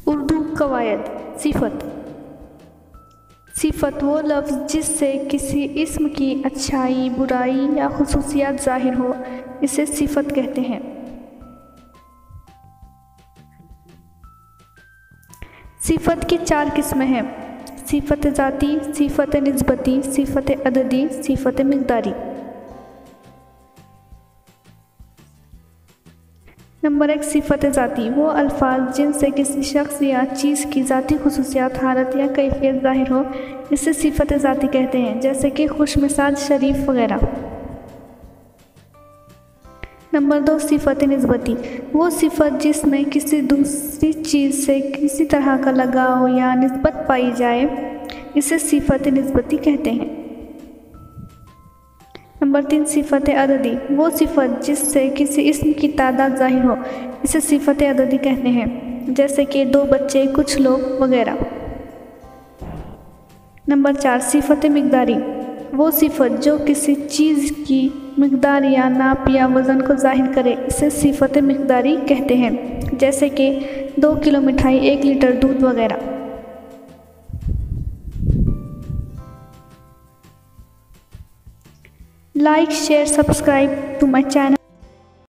उर्दू कवायद। सिफत। सिफत वो लफ्ज़ जिससे किसी इस्म की अच्छाई, बुराई या खुसूसियत ज़ाहिर हो, इसे सिफत कहते हैं। सिफत की 4 किस्में हैं: सिफत ज़ाती, सिफत निस्बती, सिफत अददी, सिफत मिक़दारी। नंबर 1, सिफत ज़ाती वो अल्फाज जिनसे किसी शख्स या चीज़ की ज़ाती खुसूसियत, हालत या कैफियत ज़ाहिर हो, इसे सिफत ज़ाती कहते हैं, जैसे कि खुशमिजाज, शरीफ वगैरह। नंबर 2, सिफत निस्बती वो सिफत जिसमें किसी दूसरी चीज़ से किसी तरह का लगाव या निस्बत पाई जाए, इसे सिफत निस्बती कहते हैं। नंबर 3, सिफत अददी वो सिफत जिससे किसी इस्म की तादाद ज़ाहिर हो, इसे सिफत अददी कहते हैं, जैसे कि 2 बच्चे, कुछ लोग वगैरह। नंबर 4, सिफत मिक़दारी वो सिफत जो किसी चीज़ की मिक़दार या नाप या वज़न को ज़ाहिर करे, इसे सिफत मिक़दारी कहते हैं, जैसे कि 2 किलो मिठाई, 1 लीटर दूध वगैरह। Like, share, subscribe to my channel.